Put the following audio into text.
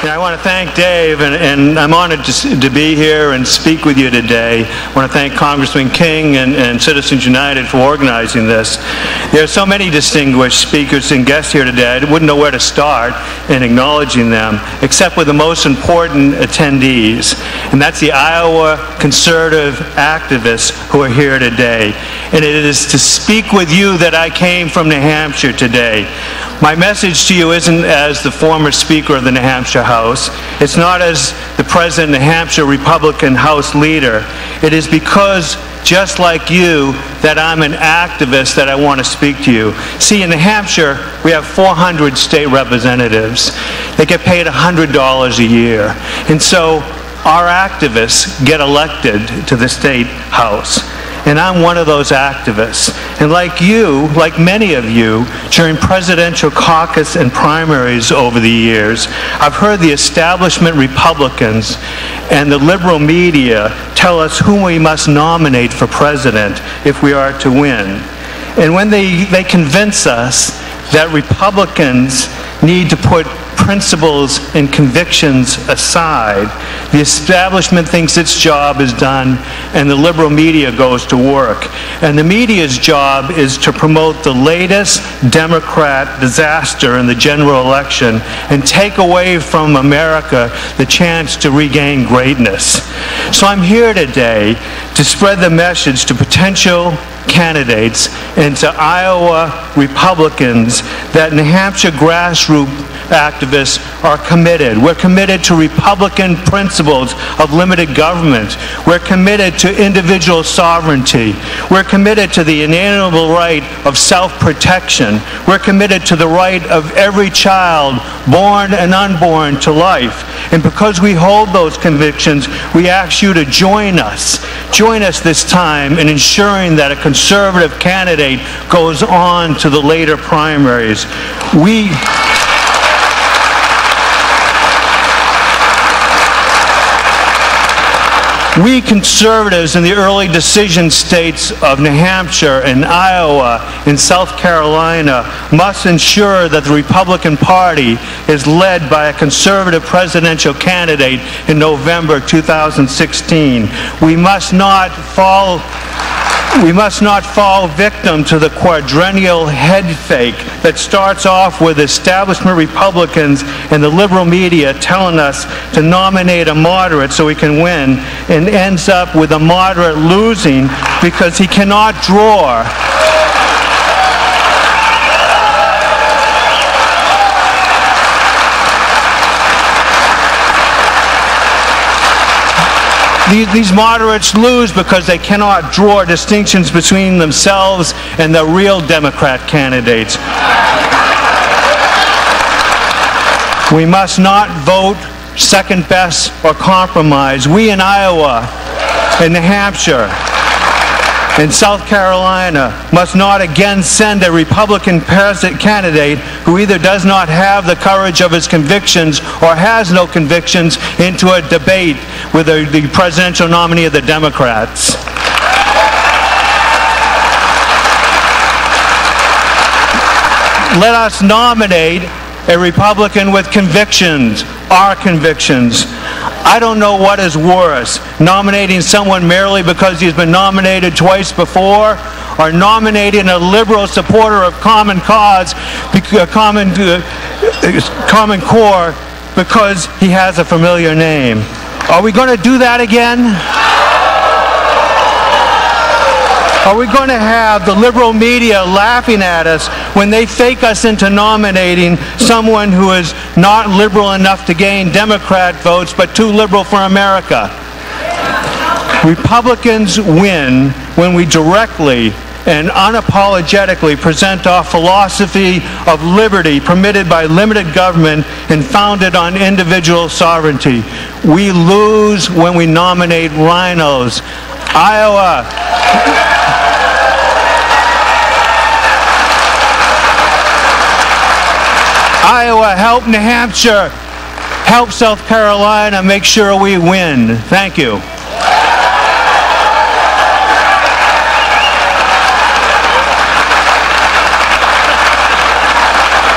Yeah, I want to thank Dave, and I'm honored to be here and speak with you today. I want to thank Congressman King and Citizens United for organizing this. There are so many distinguished speakers and guests here today, I wouldn't know where to start in acknowledging them, except with the most important attendees, and that's the Iowa conservative activists who are here today. And it is to speak with you that I came from New Hampshire today. My message to you isn't as the former Speaker of the New Hampshire House. It's not as the President of the New Hampshire Republican House leader. It is because, just like you, that I'm an activist that I want to speak to you. See, in New Hampshire, we have 400 state representatives. They get paid $100 a year. And so our activists get elected to the state house. And I'm one of those activists. And like you, like many of you, during presidential caucus and primaries over the years, I've heard the establishment Republicans and the liberal media tell us whom we must nominate for president if we are to win. And when they convince us that Republicans need to put principles and convictions aside, the establishment thinks its job is done and the liberal media goes to work. And the media's job is to promote the latest Democrat disaster in the general election and take away from America the chance to regain greatness. So I'm here today to spread the message to potential candidates and to Iowa Republicans that New Hampshire grassroots activists are committed. We're committed to Republican principles of limited government. We're committed to individual sovereignty. We're committed to the inalienable right of self-protection. We're committed to the right of every child, born and unborn, to life. And because we hold those convictions, we ask you to join us. Join us this time in ensuring that a conservative candidate goes on to the later primaries. We conservatives in the early decision states of New Hampshire and Iowa and South Carolina must ensure that the Republican Party is led by a conservative presidential candidate in November 2016. We must not fall victim to the quadrennial head fake that starts off with establishment Republicans and the liberal media telling us to nominate a moderate so we can win, and ends up with a moderate losing because he cannot draw. These moderates lose because they cannot draw distinctions between themselves and the real Democrat candidates. We must not vote second best or compromise. We in Iowa and New Hampshire and South Carolina must not again send a Republican candidate who either does not have the courage of his convictions or has no convictions into a debate with the presidential nominee of the Democrats. Let us nominate a Republican with convictions, our convictions. I don't know what is worse, nominating someone merely because he's been nominated twice before, or nominating a liberal supporter of Common Cause, Common Core, because he has a familiar name. Are we going to do that again? Are we going to have the liberal media laughing at us when they fake us into nominating someone who is not liberal enough to gain Democrat votes, but too liberal for America? Republicans win when we directly and unapologetically present our philosophy of liberty permitted by limited government and founded on individual sovereignty. We lose when we nominate rhinos. Iowa. Iowa, help New Hampshire, help South Carolina, make sure we win. Thank you.